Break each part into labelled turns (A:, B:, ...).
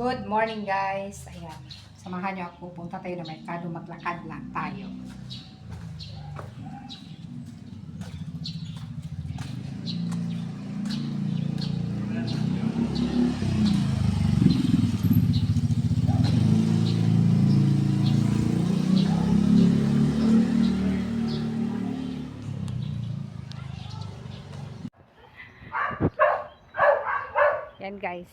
A: Good morning guys. Ayan. Samahan niyo ako. Punta tayo na merkado. Maglakad lang tayo. Yan guys.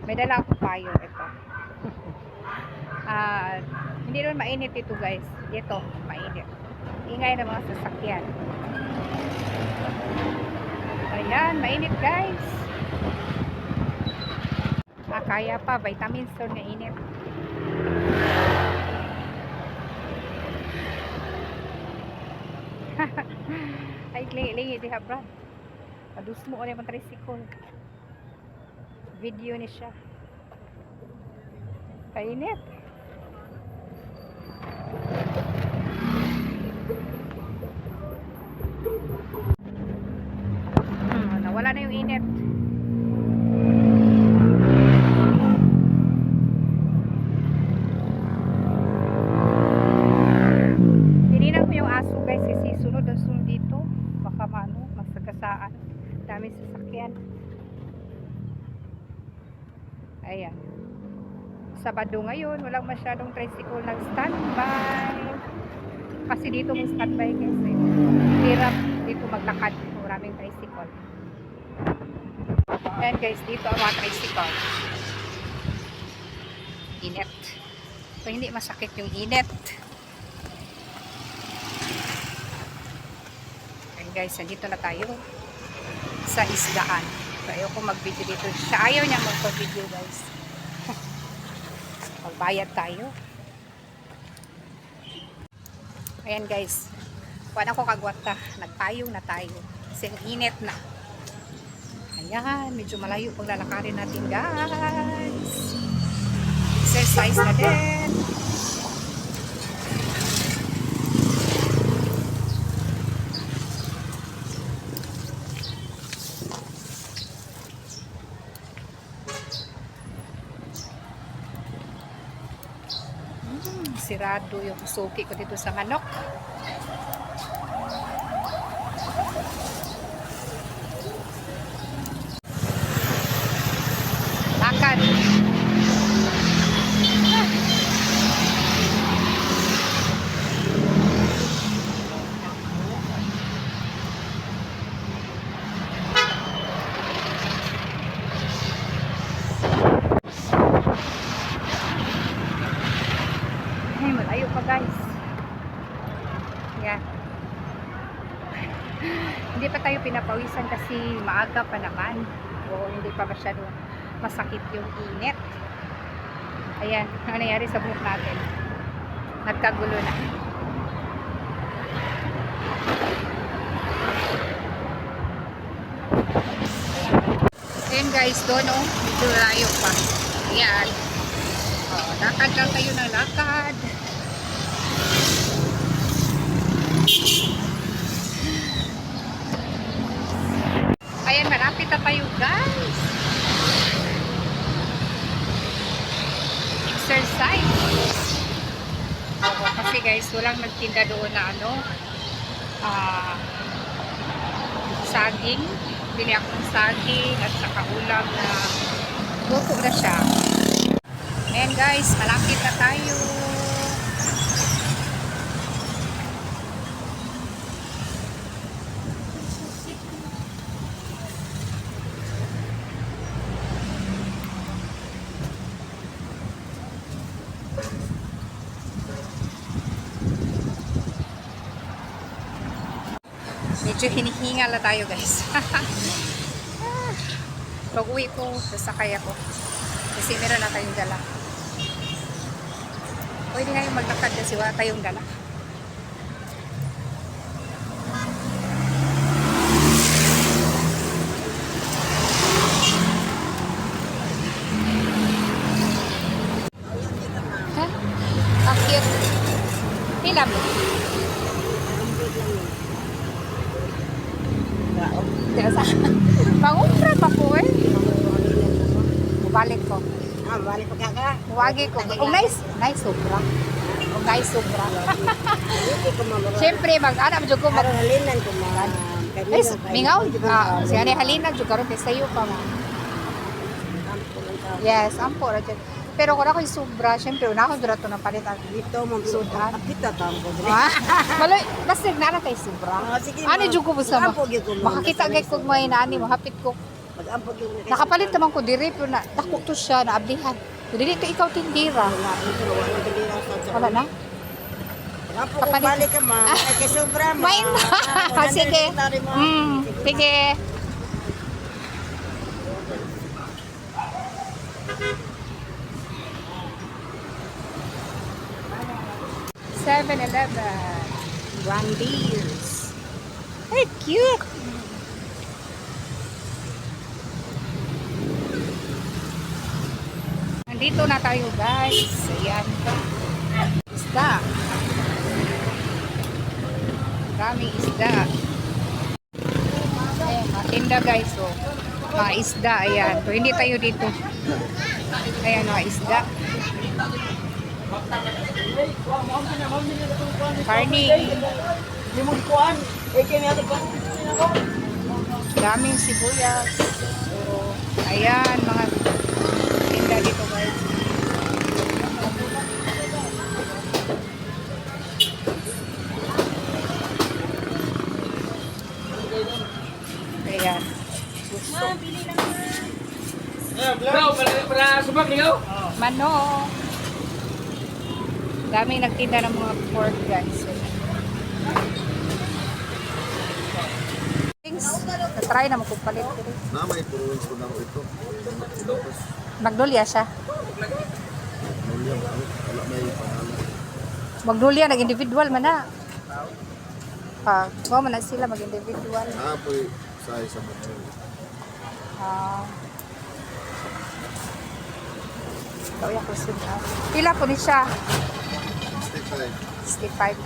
A: May dala ako payo. Ito. Hindi naman mainit ito guys. Dito, mainit. Ingay ng mga sasakyan. Ayan, mainit guys. Kaya pa. Vitamin store na init. Ay, lingi diha brad. Padus mo ulit ang tricycle. Video ni siya. Kainit. Nawala na yung init. Tininan ko yung aso guys. Kasi sunod ang sunod dito. Baka masagasaan. Dami sasakyan. Ayan. Sabado ngayon, walang masyadong tricycle nag-standby. Kasi dito may standby guys. Hirap dito maglakad. Maraming tricycle. Ayan guys, dito ang mga tricycle. Init. So hindi masakit yung init. Ayan guys, nandito na tayo sa isdaan. So ayoko mag-video dito. Siya ayaw niya magpa-video guys. Magbayad tayo. Ayan guys. Kuwan ako kagwata. Nagpayong na tayo. Kasi init na. Ayan. Medyo malayo pag lalakarin natin guys. Exercise na din. Sirado yung suki ko dito sa manok. Lakad. Malayo pa guys. Yan. Hindi pa tayo pinapawisan kasi maaga pa naman. O hindi pa masyado masakit yung init. Ayan. Ano nangyari sa buhok natin? Nagkagulo na. Ayan guys. Doon o. Medyo layo pa. Ayan. Lakad lang tayo ng lakad. Ayan, malapit na tayo guys. Exercise. Kasi guys, walang nagtinda doon na saging. Bili ako ng saging at saka ulam na luto na siya. Ayan guys, malapit na tayo. Medyo hinihingal na tayo guys. Pag uwi ko, sasakay ako. Kasi meron na tayong dala. Pwede nga yung maglakad kasi wala tayong dala. Ha? Akit. Pila mo? balik ko.
B: Balik pa ka.
A: Huwagi ko. Kung nice sobra. Kung nice sobra.
B: Hindi ko mamara.
A: Siyempre, mag-anak mo ko.
B: Parang halinan ko mga
A: Guys, mingaw. Siya ni Halina, dyan karoon kay sayo pa mo. Yes, ampo ra dyan. Pero kung ako yung sobra, siyempre, una ako dito ng palitan.
B: Dito mo
A: Sudan.
B: Kita tampo.
A: Maloy, basig na kay sobra. Ano dyan ko sa mo? Makakita gay ko mo inaani mo, hapit ko. Nakapalit naman ko diri, pero nakuk to siya, naablihan. Kung dili ito ikaw tindira. Wala na?
B: Kapalit. Balik ka ma. Kay sobra ma.
A: Main na. Sige. Sige. Grandiers. Ay, cute. Nandito na tayo guys. Ayan pa. Isda. Maraming isda. Ayan, matinda guys. Oh. Mga isda. Ayan. So, hindi tayo dito. Ayan, mga isda. Karning. Daming sibuyas. So, ayan, mga tinda dito guys. Ayan.
C: Bro, para subak ikaw?
A: Mano. Daming nagtinda ng mga pork guys. Things. Na-try na magpapalit ko rin.
D: May puruin ko lang ito.
A: Magnolia siya.
D: Wala may pangalan.
A: Magnolia, nag-individual man na. Wow man na sila mag-individual.
D: Apoy sa isa mo.
A: Ito yung kusog na. Pila po ni siya?
D: 65.
A: 65.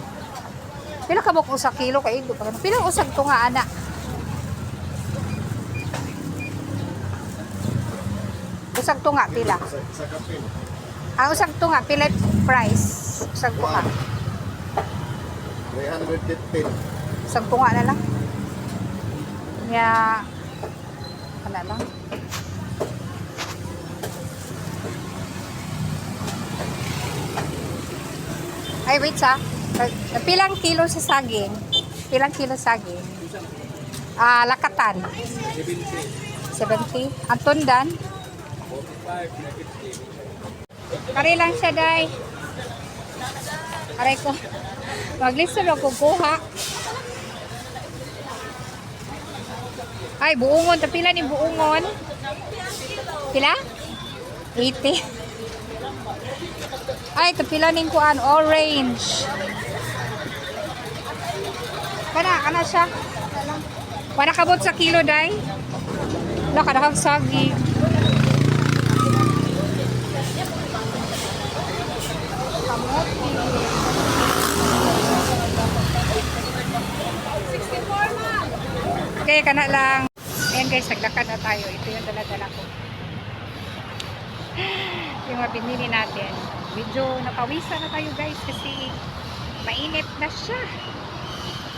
A: Pila ka mo kung sa kilo kayo? Pila usag to nga, anak? Usag to nga, pila?
D: Sa kapin.
A: Ang usag to nga, pila price? Usag to nga.
D: 315.
A: Usag to nga na lang. Kaya, ano lang? Ay, wait sa. Pilang kilo sa saging? Pilang kilo saging? Lakatan. 70. Ang tundan? 45. Kari lang siya, day. Aray ko. Maglista na kukuha. Ay, buungon. Tapila ni buungon. Pila? 80. Ay, tapila ning kuan, orange. Kana siya. Para kabot sa kilo, day. Wala ka nakang sagi. Okay, kana lang. Ayan guys, naglakad na tayo. Ito yung dala-dala ko. Yung mga binili natin. Medyo napawisan na tayo guys kasi mainit na siya.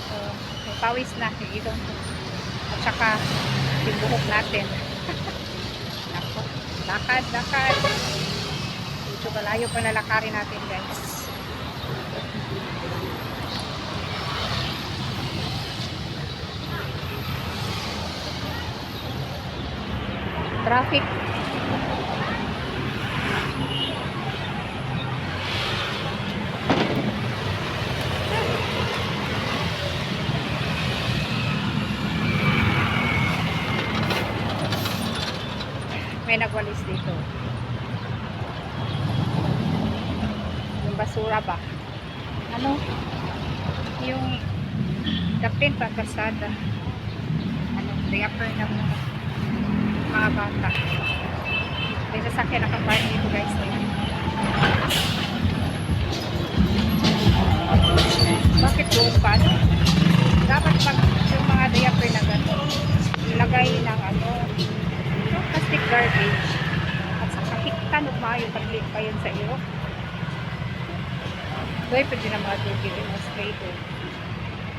A: So, may pawis na. Yung ilong. At saka yung buhok natin. Ako, lakad. Medyo malayo pa lalakarin natin guys. Traffic. May nagwalis dito. Yung basura ba? Ano? Yung kapin pa kasada. Ano? Diaper na mga bata. May sasakyan nakapark dito guys. Bakit doon pa? Dapat pag yung mga diaper na gano'n, ilagay ng ano, plastic garbage. At Palitan ug maayo paglit pa yun sa iyo. Doy pwede na mga dugi din mo straight.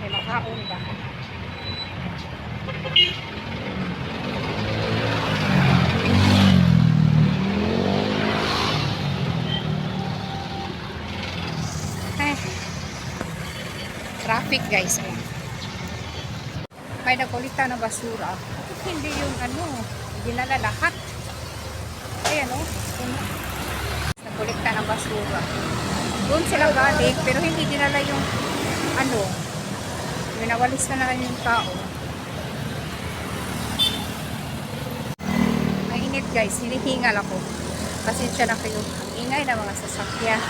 A: May makaon ba? Eh, traffic guys. Ayan. May nakulitan na basura. Hindi yung hindi nala lahat. Ayan o. Nakulikta ng basura. Doon sila galing, pero hindi dinala yung winawalis na lang yung tao. Mainit guys, hinihingal ako. Pasensya na kayo. Ang ingay na mga sasakyan.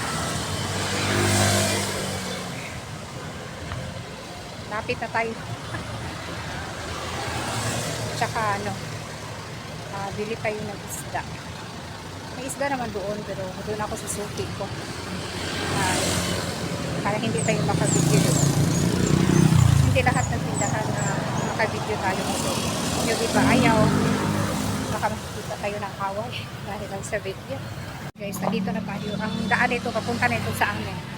A: Lapit na tayo. Tsaka bili tayo ng isda. May isda naman doon, pero doon ako susuki ko. Para hindi tayo makabidyo doon. Hindi lahat ng tindahan na makabidyo tayo doon. Yung iba ayaw. Baka makikita tayo ng kaway dahil lang sa video. Guys, nandito na tayo. Ang daan nito, papunta na ito sa amin.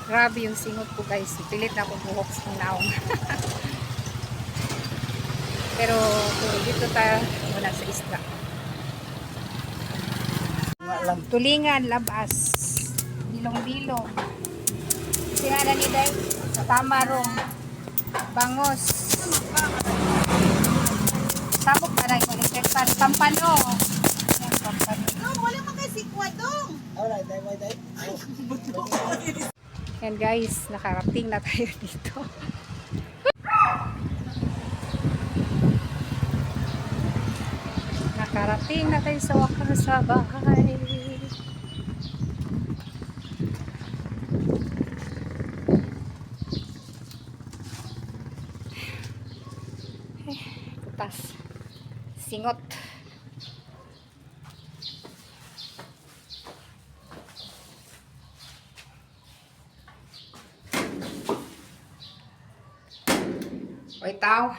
A: Grabe yung singot ko guys. Pilit na akong buhok sa naong. Pero dito tayo muna sa isda. Tulingan, labas. Bilong-bilong. Sinada ni Day. Sa tamarong. Bangos. Sabok na rin. Pampano. Ayan, pampano.
B: Wala man kay sikwa dong. Alright, day.
A: Yan guys, nakarating na tayo dito. Nakarating na tayo sa wakas sa bahay. Putas. Singot. Oy, tao.